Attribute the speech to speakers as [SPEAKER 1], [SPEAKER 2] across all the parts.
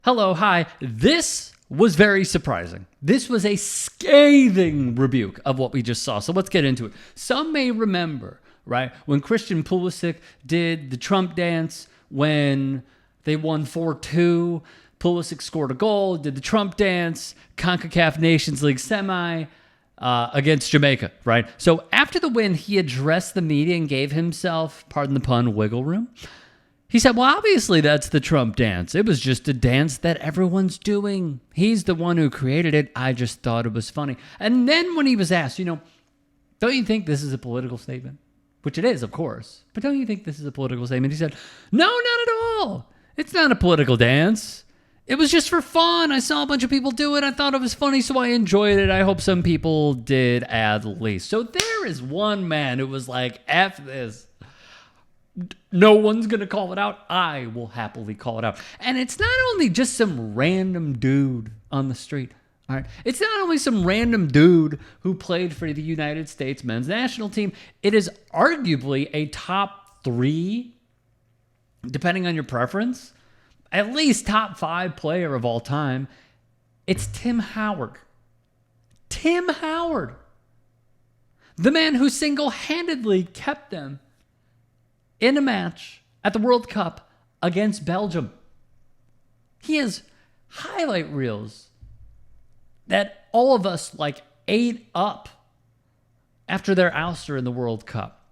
[SPEAKER 1] Hello, hi. This was very surprising. This was a scathing rebuke of what we just saw. So let's get into it. Some may remember, right, when Christian Pulisic did the Trump dance when they won 4-2. Pulisic scored a goal, did the Trump dance, CONCACAF Nations League semi against Jamaica, right? So after the win, he addressed the media and gave himself, pardon the pun, wiggle room. He said, well, obviously that's the Trump dance. It was just a dance that everyone's doing. He's the one who created it. I just thought it was funny. And then when he was asked, don't you think this is a political statement? Which it is, of course. But don't you think this is a political statement? He said, no, not at all. It's not a political dance. It was just for fun. I saw a bunch of people do it. I thought it was funny, so I enjoyed it. I hope some people did at least. So there is one man who was like, F this. No one's going to call it out. I will happily call it out. And it's not only just some random dude on the street. All right. It's not only some random dude who played for the United States men's national team. It is arguably a top 3, depending on your preference, at least top 5 player of all time. It's Tim Howard. Tim Howard. The man who single-handedly kept them in a match at the World Cup against Belgium. He has highlight reels that all of us ate up after their ouster in the World Cup.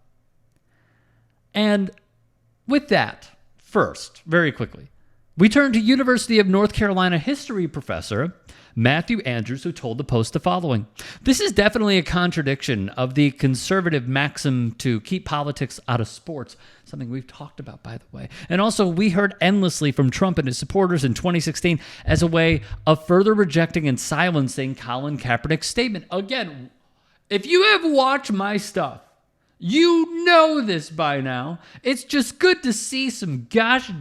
[SPEAKER 1] And with that, first, very quickly, we turn to University of North Carolina history professor Matthew Andrews, who told the Post the following. This is definitely a contradiction of the conservative maxim to keep politics out of sports, something we've talked about, by the way. And also, we heard endlessly from Trump and his supporters in 2016 as a way of further rejecting and silencing Colin Kaepernick's statement. Again, if you have watched my stuff, you know this by now. It's just good to see some gosh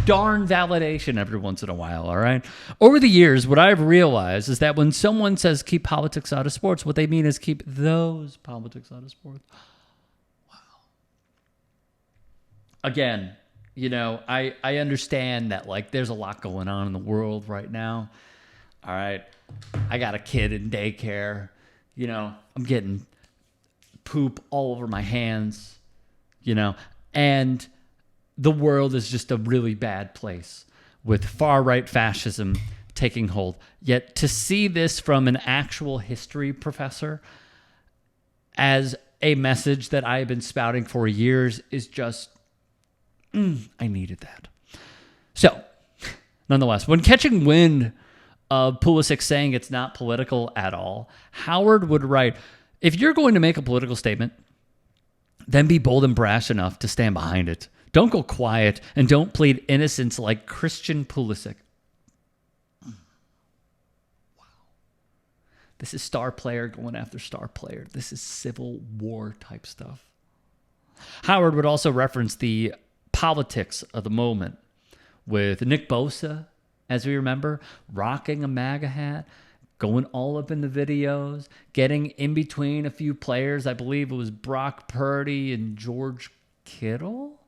[SPEAKER 1] darn validation every once in a while, all right? Over the years, what I've realized is that when someone says keep politics out of sports, what they mean is keep those politics out of sports. Wow. Again, I understand that there's a lot going on in the world right now. All right. I got a kid in daycare. I'm getting poop all over my hands, and the world is just a really bad place with far-right fascism taking hold. Yet to see this from an actual history professor as a message that I've been spouting for years is just, I needed that. So, nonetheless, when catching wind of Pulisic saying it's not political at all, Howard would write, if you're going to make a political statement, then be bold and brash enough to stand behind it. Don't go quiet and don't plead innocence like Christian Pulisic. Wow. This is star player going after star player. This is Civil War type stuff. Howard would also reference the politics of the moment with Nick Bosa, as we remember, rocking a MAGA hat, going all up in the videos, getting in between a few players. I believe it was Brock Purdy and George Kittle.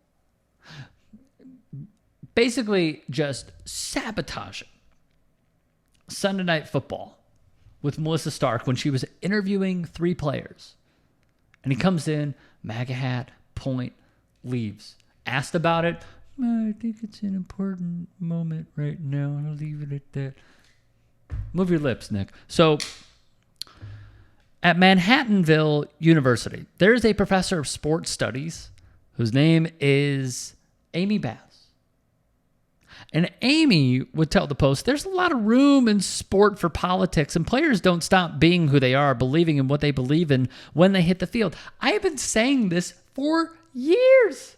[SPEAKER 1] Basically just sabotaging Sunday Night Football with Melissa Stark when she was interviewing 3 players. And he comes in, MAGA hat, point, leaves. Asked about it, I think it's an important moment right now. I'll leave it at that. Move your lips, Nick. So, at Manhattanville University, there's a professor of sports studies whose name is Amy Bass. And Amy would tell the Post, there's a lot of room in sport for politics, and players don't stop being who they are, believing in what they believe in when they hit the field. I have been saying this for years.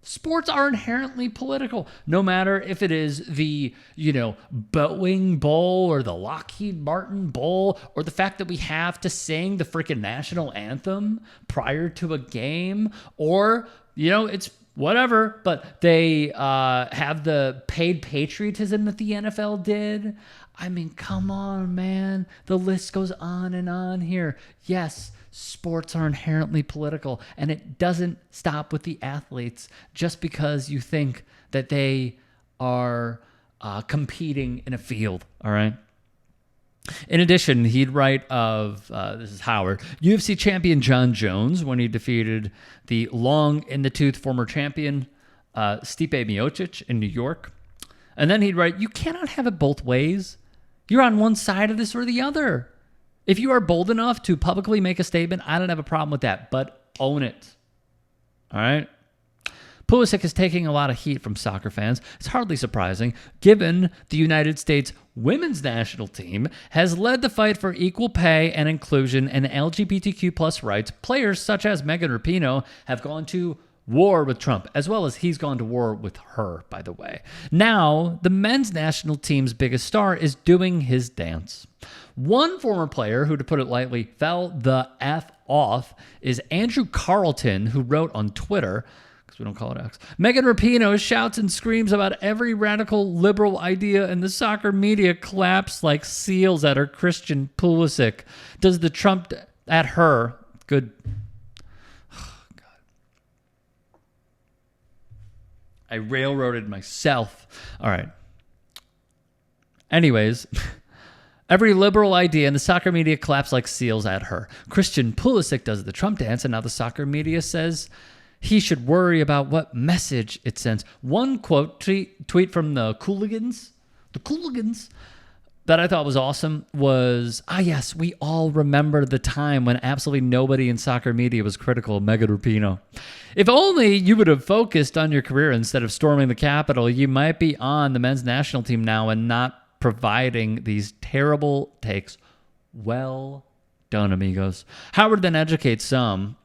[SPEAKER 1] Sports are inherently political, no matter if it is the, Boeing Bowl or the Lockheed Martin Bowl or the fact that we have to sing the freaking national anthem prior to a game or, it's whatever, but they have the paid patriotism that the NFL did. I mean, come on, man. The list goes on and on here. Yes, sports are inherently political, and it doesn't stop with the athletes just because you think that they are competing in a field, all right? In addition, he'd write of, this is Howard, UFC champion Jon Jones when he defeated the long-in-the-tooth former champion Stipe Miocic in New York. And then he'd write, you cannot have it both ways. You're on one side of this or the other. If you are bold enough to publicly make a statement, I don't have a problem with that, but own it. All right? Pulisic is taking a lot of heat from soccer fans. It's hardly surprising, given the United States women's national team has led the fight for equal pay and inclusion and LGBTQ plus rights. Players such as Megan Rapinoe have gone to war with Trump, as well as he's gone to war with her, by the way. Now, the men's national team's biggest star is doing his dance. One former player who, to put it lightly, fell the F off is Andrew Carlton, who wrote on Twitter, we don't call it X. Megan Rapinoe shouts and screams about every radical liberal idea, and the soccer media claps like seals at her Christian Pulisic. Does the Trump at her? Good. Oh, God. I railroaded myself. All right. Anyways, every liberal idea, and the soccer media claps like seals at her. Christian Pulisic does the Trump dance, and now the soccer media says he should worry about what message it sends. One quote tweet from the Cooligans that I thought was awesome was, yes, we all remember the time when absolutely nobody in soccer media was critical of Megan Rapinoe. If only you would have focused on your career instead of storming the Capitol, you might be on the men's national team now and not providing these terrible takes. Well done, amigos. Howard then educates some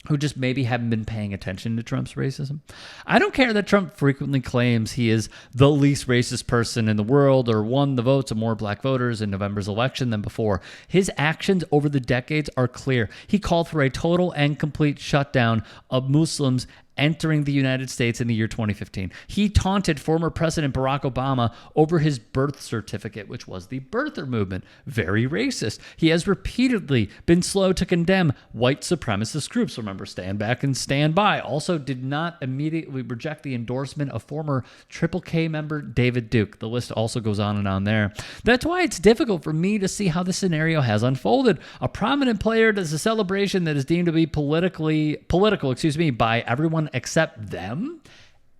[SPEAKER 1] who just maybe haven't been paying attention to Trump's racism. I don't care that Trump frequently claims he is the least racist person in the world or won the votes of more black voters in November's election than before. His actions over the decades are clear. He called for a total and complete shutdown of Muslims entering the United States in the year 2015. He taunted former President Barack Obama over his birth certificate, which was the birther movement. Very racist. He has repeatedly been slow to condemn white supremacist groups. Remember, Stand Back and Stand By. Also did not immediately reject the endorsement of former Triple K member David Duke. The list also goes on and on there. That's why it's difficult for me to see how this scenario has unfolded. A prominent player does a celebration that is deemed to be political, by everyone except them?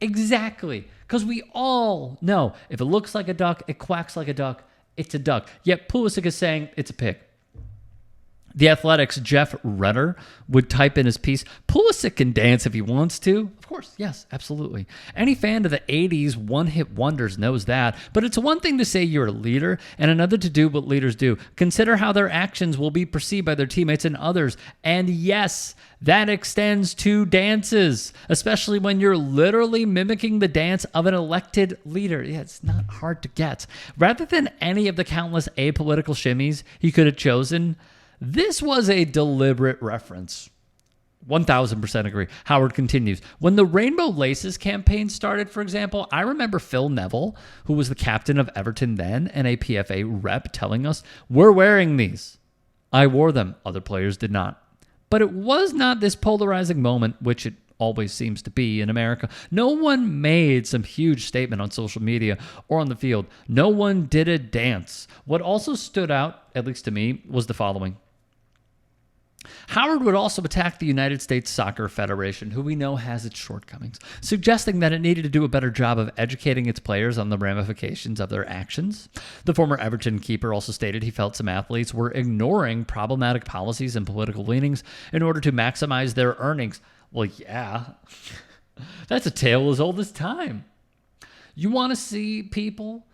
[SPEAKER 1] Exactly. Because we all know if it looks like a duck, it quacks like a duck, it's a duck. Yet Pulisic is saying it's a pig. The Athletic's Jeff Redder would type in his piece, Pulisic can dance if he wants to. Of course, yes, absolutely. Any fan of the 80s one-hit wonders knows that. But it's one thing to say you're a leader and another to do what leaders do. Consider how their actions will be perceived by their teammates and others. And yes, that extends to dances, especially when you're literally mimicking the dance of an elected leader. Yeah, it's not hard to get. Rather than any of the countless apolitical shimmies he could have chosen, this was a deliberate reference. 1000% agree. Howard continues. When the Rainbow Laces campaign started, for example, I remember Phil Neville, who was the captain of Everton then and a PFA rep, telling us, we're wearing these. I wore them. Other players did not. But it was not this polarizing moment, which it always seems to be in America. No one made some huge statement on social media or on the field. No one did a dance. What also stood out, at least to me, was the following. Howard would also attack the United States Soccer Federation, who we know has its shortcomings, suggesting that it needed to do a better job of educating its players on the ramifications of their actions. The former Everton keeper also stated he felt some athletes were ignoring problematic policies and political leanings in order to maximize their earnings. Well, yeah, that's a tale as old as time. You want to see people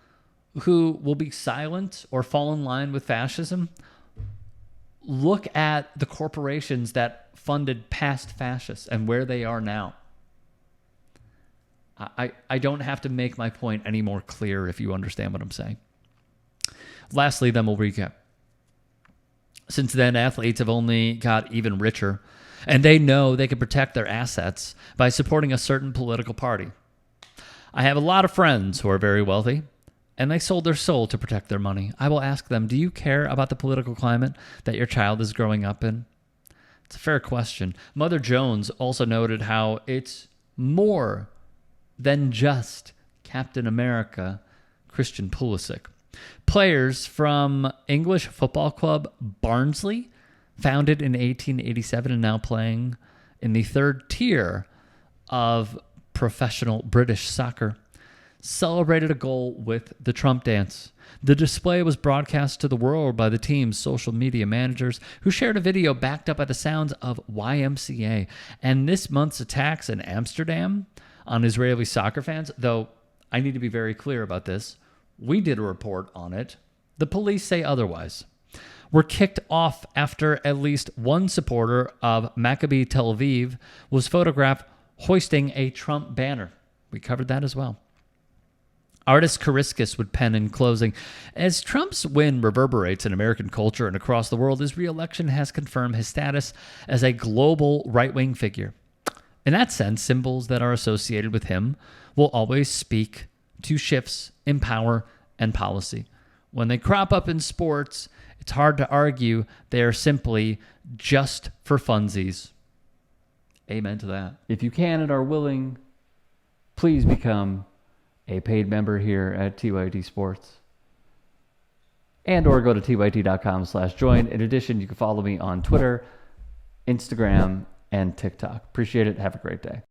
[SPEAKER 1] who will be silent or fall in line with fascism? Look at the corporations that funded past fascists and where they are now. I don't have to make my point any more clear if you understand what I'm saying. Lastly, then we'll recap. Since then, athletes have only got even richer, and they know they can protect their assets by supporting a certain political party. I have a lot of friends who are very wealthy, and they sold their soul to protect their money. I will ask them, do you care about the political climate that your child is growing up in? It's a fair question. Mother Jones also noted how it's more than just Captain America, Christian Pulisic. Players from English football club Barnsley, founded in 1887 and now playing in the third tier of professional British soccer, celebrated a goal with the Trump dance. The display was broadcast to the world by the team's social media managers, who shared a video backed up by the sounds of YMCA. And this month's attacks in Amsterdam on Israeli soccer fans, though I need to be very clear about this, we did a report on it. The police say otherwise. Were kicked off after at least one supporter of Maccabi Tel Aviv was photographed hoisting a Trump banner. We covered that as well. Artist Kariskas would pen in closing, as Trump's win reverberates in American culture and across the world, his re-election has confirmed his status as a global right-wing figure. In that sense, symbols that are associated with him will always speak to shifts in power and policy. When they crop up in sports, it's hard to argue they are simply just for funsies. Amen to that. If you can and are willing, please become a paid member here at TYT Sports. And or go to tyt.com/join. In addition, you can follow me on Twitter, Instagram, and TikTok. Appreciate it. Have a great day.